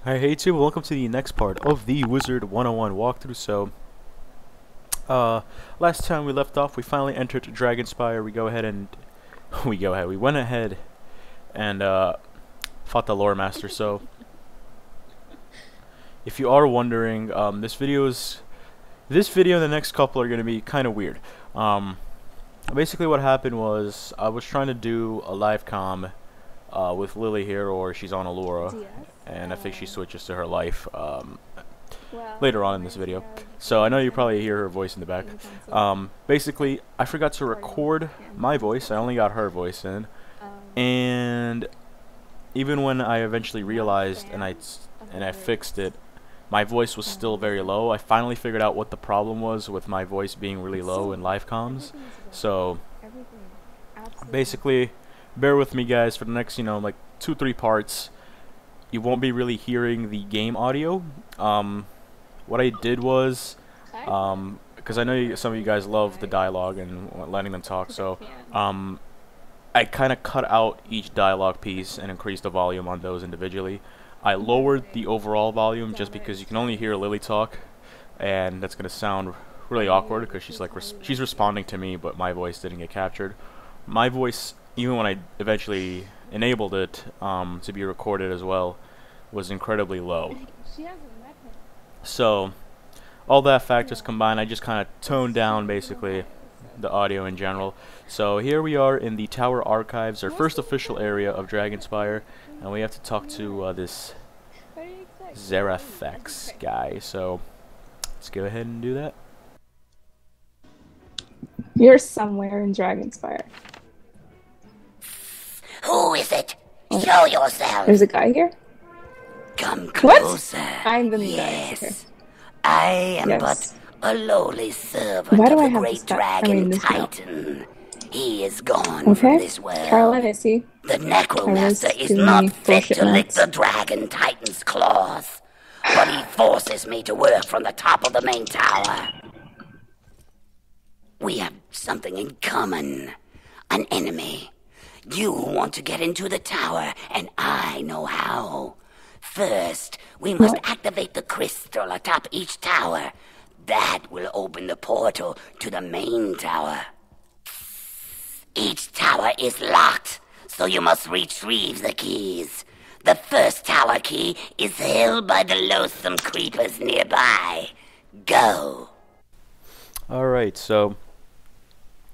Hi, hey YouTube, welcome to the next part of the Wizard101 walkthrough. So, last time we left off, we finally entered Dragonspire. We went ahead and fought the lore master. So, if you are wondering, this video and the next couple are gonna be kind of weird. Basically, what happened was I was trying to do a live comm with Lily here, or she's on Allura, and I think she switches to her life later on in this video. So I know you probably hear her voice in the back. Basically, I forgot to record my voice. I only got her voice in, and even when I eventually realized and I fixed it, my voice was still very low. I finally figured out what the problem was with my voice being really low in live comms. So basically, bear with me guys for the next, like 2-3 parts. You won't be really hearing the game audio. What I did was, because I know some of you guys love the dialogue and letting them talk, so I kind of cut out each dialogue piece and increased the volume on those individually. I lowered the overall volume just because you can only hear Lily talk, and that's gonna sound really awkward because she's responding to me, but my voice didn't get captured. My voice, even when I eventually enabled it to be recorded as well, was incredibly low. So all that factors combined, I just kind of toned down basically the audio in general. So here we are in the Tower Archives, our first official area of Dragonspire, and we have to talk to this Zerathex guy. So let's go ahead and do that. You're somewhere in Dragonspire. Who is it? Show yourself. There's a guy here? Come closer. What? I'm the new guy. Yes. Okay. I am but a lowly servant of the great dragon Titan. He is gone from this world. Caroline, I see. The Necromancer is not fit to lick the dragon Titan's claws, but he forces me to work from the top of the main tower. We have something in common. An enemy. You want to get into the tower, and I know how. First, we must activate the crystal atop each tower. That will open the portal to the main tower. Each tower is locked, so you must retrieve the keys. The first tower key is held by the loathsome creepers nearby. Go. Alright, so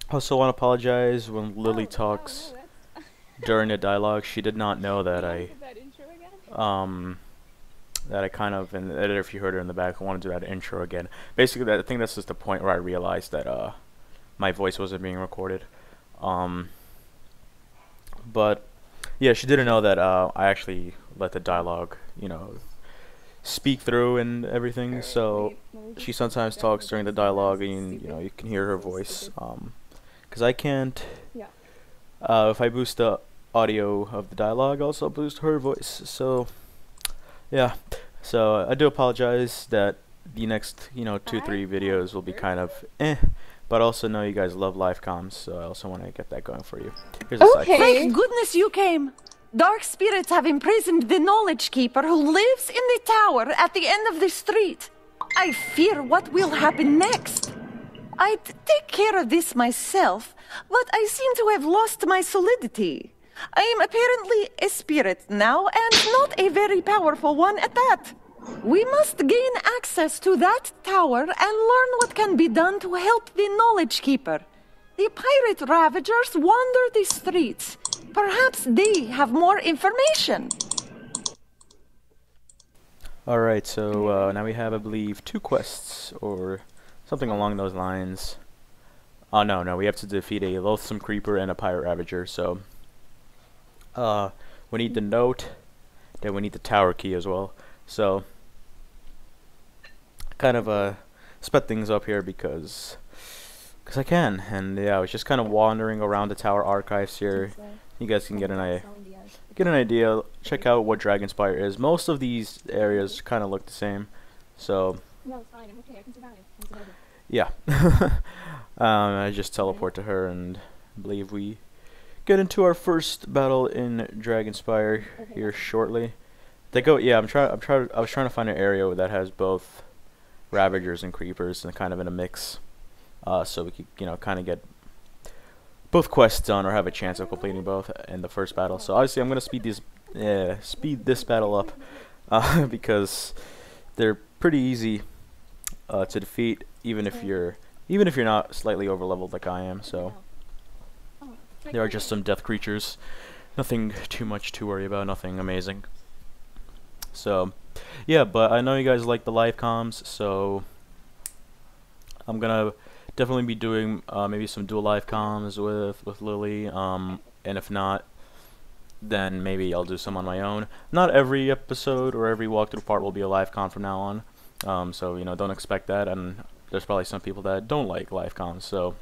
I also want to apologize when Lily talks during the dialogue. She did not know that I kind of, in the editor, if you heard her in the back, I want to do that intro again. Basically, I think that's just the point where I realized that my voice wasn't being recorded. But yeah, she didn't know that I actually let the dialogue, speak through and everything. So she sometimes talks during the dialogue, and you can hear her voice. Because I can't. If I boost the audio of the dialogue, I also boost her voice. So yeah, so I do apologize that the next 2-3 videos will be kind of but also know you guys love live comms, so I also want to get that going for you. Here's a side. Thank goodness you came. Dark spirits have imprisoned the Knowledge Keeper who lives in the tower at the end of the street. I fear what will happen next. I'd take care of this myself, but I seem to have lost my solidity. I am apparently a spirit now, and not a very powerful one at that. We must gain access to that tower and learn what can be done to help the Knowledge Keeper. The pirate ravagers wander the streets. Perhaps they have more information. Alright, so now we have, I believe, 2 quests, or something along those lines. Oh, no, we have to defeat a loathsome creeper and a pirate ravager, so we need the note, then we need the tower key as well. So kind of sped things up here because I can, and yeah, I was just kind of wandering around the tower archives here. You guys can get an idea. Check out what Dragonspire is. Most of these areas kind of look the same, so yeah. I just teleport to her, and I believe we get into our first battle in Dragonspire here shortly. They go. Yeah, I was trying to find an area that has both Ravagers and Creepers, and kind of in a mix, so we could, you know, kind of get both quests done or have a chance of completing both in the first battle. So obviously, I'm gonna speed this battle up, because they're pretty easy to defeat, even if you're not slightly overleveled like I am. So there are just some death creatures, nothing too much to worry about, nothing amazing. So yeah, but I know you guys like the live comms, so I'm gonna definitely be doing maybe some dual live comms with Lily, and if not, then maybe I'll do some on my own. Not every episode or every walkthrough part will be a live com from now on, so you know, don't expect that. And there's probably some people that don't like live comms, so.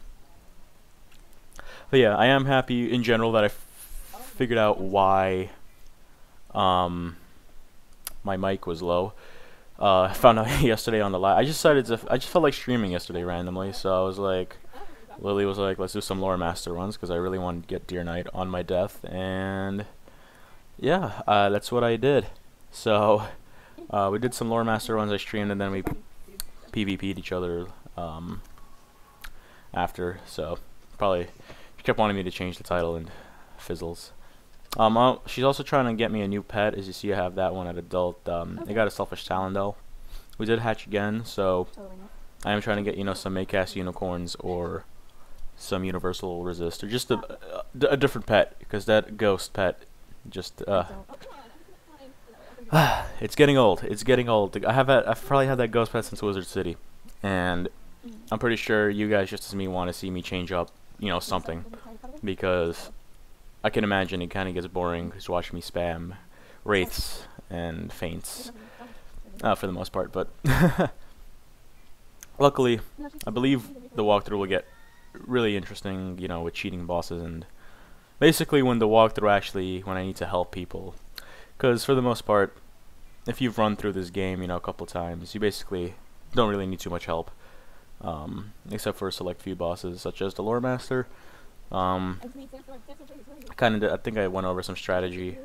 But yeah, I am happy in general that I figured out why my mic was low. I found out yesterday on the live. I just felt like streaming yesterday randomly, so I was like, Lily was like, let's do some lore master runs, because I really wanted to get Deer Knight on my death, and yeah, that's what I did. So we did some lore master runs, I streamed, and then we PvP'd each other after, so probably she kept wanting me to change the title and fizzles. She's also trying to get me a new pet. As you see, I have that one at adult. I got a Selfish Talondel. We did hatch again, so I am trying to get, you know, some Maycast unicorns or some universal resist, or just a different pet, because that ghost pet just it's getting old. It's getting old. I've probably had that ghost pet since Wizard City, and I'm pretty sure you guys, just as me, want to see me change up, you know, something, because I can imagine it kind of gets boring just watching me spam wraiths and feints for the most part. But luckily, I believe the walkthrough will get really interesting, you know, with cheating bosses, and basically when I need to help people. Because for the most part, if you've run through this game, you know, a couple times, you basically don't really need too much help, except for a select few bosses, such as the Lore Master. I think I went over some strategy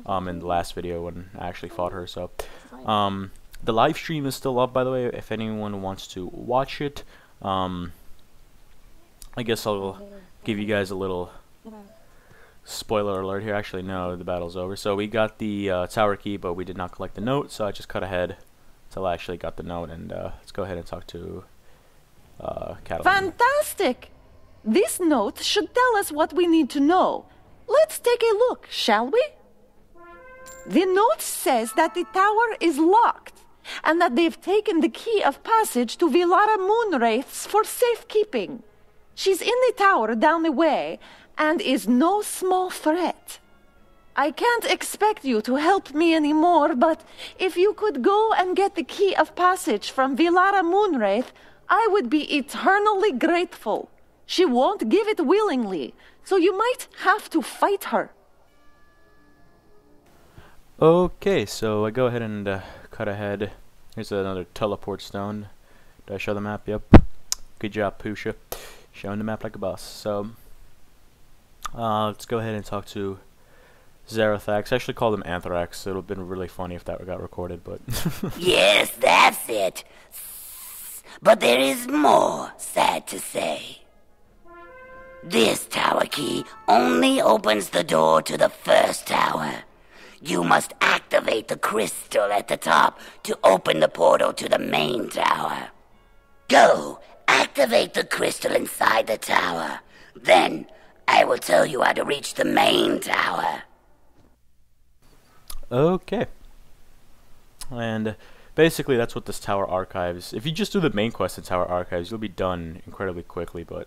in the last video when I actually fought her. So the live stream is still up, by the way, if anyone wants to watch it. I guess I'll give you guys a little spoiler alert here. Actually, no, the battle's over. So we got the tower key, but we did not collect the note, so I just cut ahead till I actually got the note, and let's go ahead and talk to Catalina. Fantastic! This note should tell us what we need to know. Let's take a look, shall we? The note says that the tower is locked, and that they've taken the key of passage to Vilara Moonwraiths for safekeeping. She's in the tower down the way, and is no small threat. I can't expect you to help me anymore, but if you could go and get the key of passage from Vilara Moonwraith, I would be eternally grateful. She won't give it willingly, so you might have to fight her. Okay, so I go ahead and cut ahead. Here's another teleport stone. Did I show the map? Yep. Good job, Pusha. Showing the map like a boss. So, let's go ahead and talk to Zarathax. I actually called him Anthrax. It would have been really funny if that got recorded, but... Yes, that's it. But there is more, sad to say. This tower key only opens the door to the first tower. You must activate the crystal at the top to open the portal to the main tower. Go, activate the crystal inside the tower. Then, I will tell you how to reach the main tower. Okay. And basically that's what this tower archives. If you just do the main quest in tower archives, you'll be done incredibly quickly, but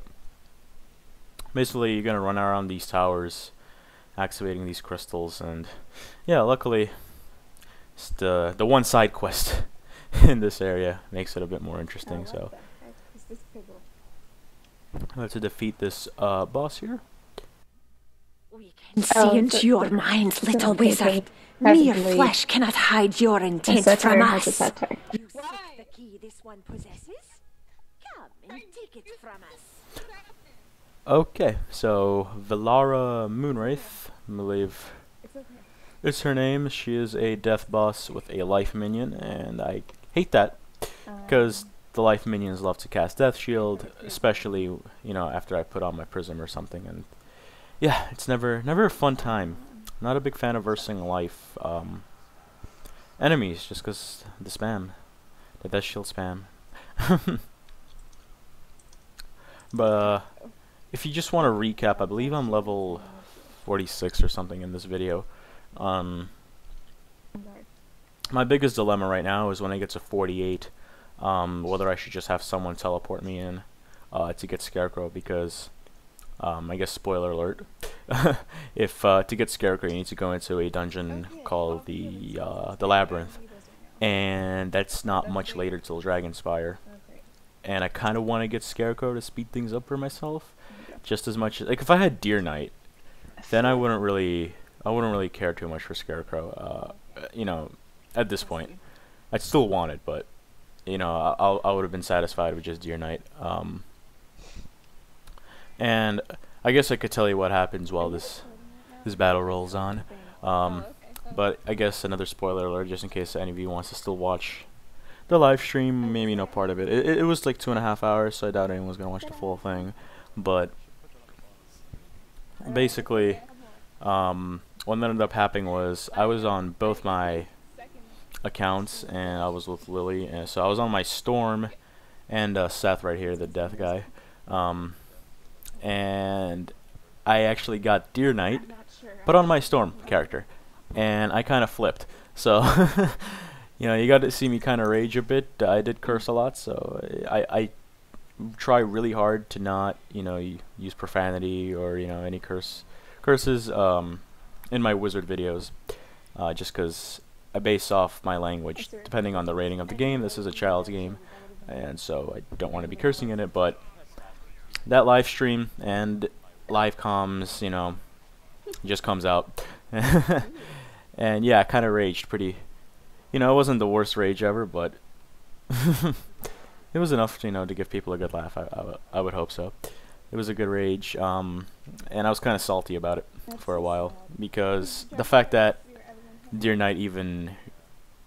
basically you're gonna run around these towers activating these crystals, and yeah, luckily it's the one side quest in this area makes it a bit more interesting. So let's defeat this boss here. We can see into your minds, little wizard. Mere flesh cannot hide your intent from us. You seek the key this one possesses? Come and take it from us. Okay, so Vilara Moonwraith, I believe It's her name. She is a death boss with a life minion, and I hate that because the life minions love to cast Death Shield, especially, you know, after I put on my Prism or something, and yeah, it's never a fun time. Not a big fan of versing life enemies, just because the spam, the Death Shield spam. But if you just want to recap, I believe I'm level 46 or something in this video. My biggest dilemma right now is when I get to 48, whether I should just have someone teleport me in to get Scarecrow, because I guess spoiler alert, if to get Scarecrow you need to go into a dungeon called the Labyrinth, and that's not much later till Dragonspire. And I kind of want to get Scarecrow to speed things up for myself, just as much as, like, if I had Deer Knight, then I wouldn't really care too much for Scarecrow. You know, at this point, I'd still want it, but you know, I would have been satisfied with just Deer Knight. And I guess I could tell you what happens while this battle rolls on. But I guess another spoiler alert, just in case any of you wants to still watch the live stream, maybe no part of it. It was like 2.5 hours, so I doubt anyone's gonna watch the full thing. But basically, what ended up happening was I was on both my accounts, and I was with Lily, and so I was on my Storm and Seth right here, the death guy, and I actually got Deer Knight, but on my Storm character, and I kind of flipped. So you know, you got to see me kind of rage a bit. I did curse a lot, so I try really hard to not, you know, use profanity or, you know, any curses in my Wizard videos, just because I base off my language depending on the rating of the game. This is a child's game, and so I don't want to be cursing in it. But that live stream and live comms, you know, just comes out. And yeah, I kind of raged pretty. You know, it wasn't the worst rage ever, but it was enough, you know, to give people a good laugh. I would hope so. It was a good rage, and I was kind of salty about it for a while, because the fact that Deer Knight even,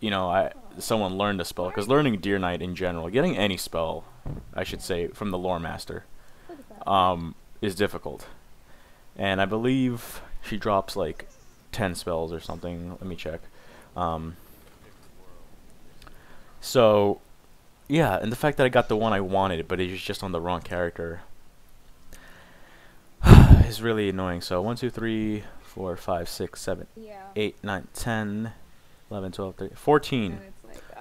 you know, someone learned a spell, because learning Deer Knight in general, getting any spell, I should say, from the lore master, is difficult. And I believe she drops like 10 spells or something. Let me check. So, yeah, and the fact that I got the one I wanted, but it was just on the wrong character, is really annoying. So 1, 2, 3, 4, 5, 6, 7, 8, 9, 10, 11, 12, 13, 14.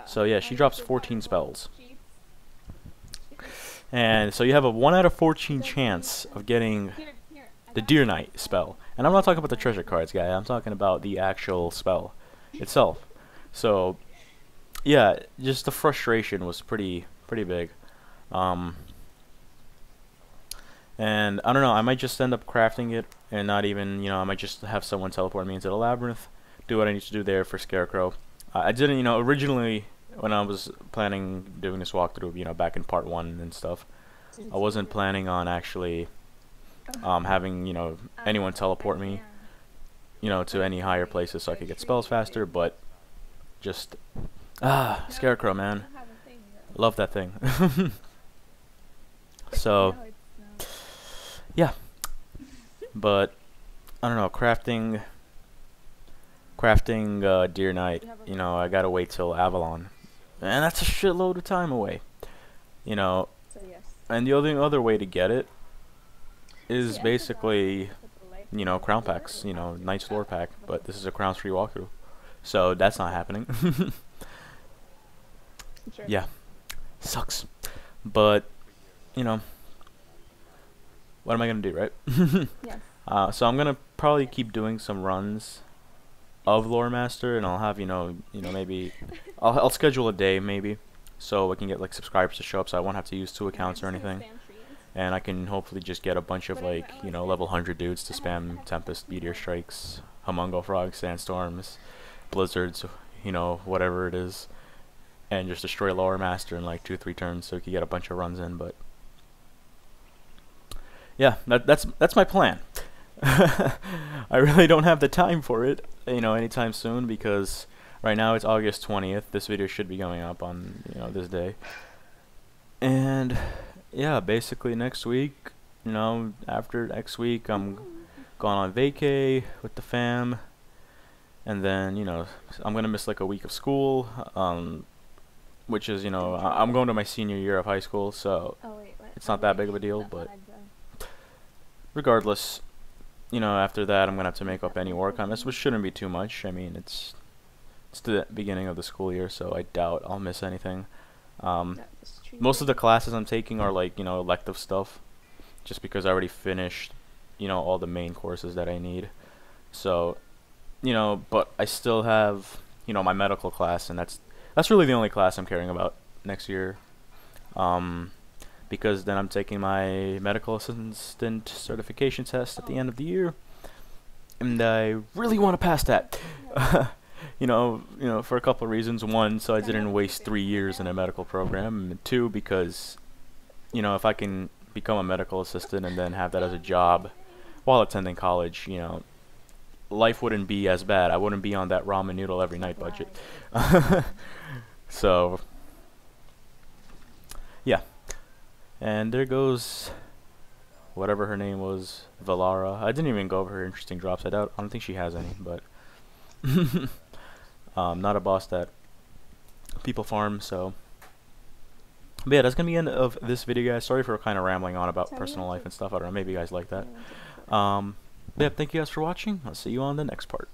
So yeah, she drops 14 spells. And so you have a 1 out of 14 chance of getting the Deer Knight spell. And I'm not talking about the treasure cards, guy. I'm talking about the actual spell itself. So yeah, just the frustration was pretty big. And I don't know, I might just end up crafting it and not even, you know, I might just have someone teleport me into the Labyrinth, do what I need to do there for Scarecrow. I didn't, you know, originally when I was planning doing this walkthrough, you know, back in part 1 and stuff, I wasn't planning on actually having, you know, anyone teleport me, you know, to any higher places so I could get spells faster, but just Scarecrow, man. Love that thing. So yeah, but I don't know, crafting Deer Knight, you know, I gotta wait till Avalon, and that's a shitload of time away, you know. And the other way to get it is basically, you know, crown packs, you know, Knight's Lore pack, but this is a crowns free walkthrough, so that's not happening. Yeah, sucks, but you know, what am I gonna do, right? So I'm gonna probably keep doing some runs of Lore Master, and I'll have, you know, maybe I'll schedule a day maybe, so I can get like subscribers to show up, so I won't have to use 2 accounts or anything, and I can hopefully just get a bunch of like, you know, level 100 dudes to spam Tempest, Meteor Strikes, Humungo Frogs, Sandstorms, Blizzards, you know, whatever it is, and just destroy Lore Master in like 2-3 turns, so we can get a bunch of runs in. But yeah, that's my plan. I really don't have the time for it, you know, anytime soon, because right now it's August 20th. This video should be going up on, you know, this day. And yeah, basically next week, you know, after next week I'm going on vacay with the fam, and then, you know, I'm gonna miss like a week of school, which is, you know, I'm going to my senior year of high school, so it's not that big of a deal, but regardless, you know, after that I'm gonna have to make up any work on this, which shouldn't be too much. I mean, it's the beginning of the school year, so I doubt I'll miss anything. Most of the classes I'm taking are like, you know, elective stuff, just because I already finished, you know, all the main courses that I need. So, you know, but I still have, you know, my medical class, and that's really the only class I'm caring about next year. Because then I'm taking my medical assistant certification test at the end of the year, and I really want to pass that. you know, for a couple of reasons. One, so I didn't waste 3 years in a medical program, and two, because, you know, if I can become a medical assistant and then have that as a job while attending college, you know, life wouldn't be as bad. I wouldn't be on that ramen noodle every night budget. So, yeah. And there goes whatever her name was, Valara. I didn't even go over her interesting drops. I don't think she has any, but not a boss that people farm, so. But yeah, that's gonna be the end of this video, guys. Sorry for kind of rambling on about personal life and stuff. I don't know, maybe you guys like that. But yeah, thank you guys for watching. I'll see you on the next part.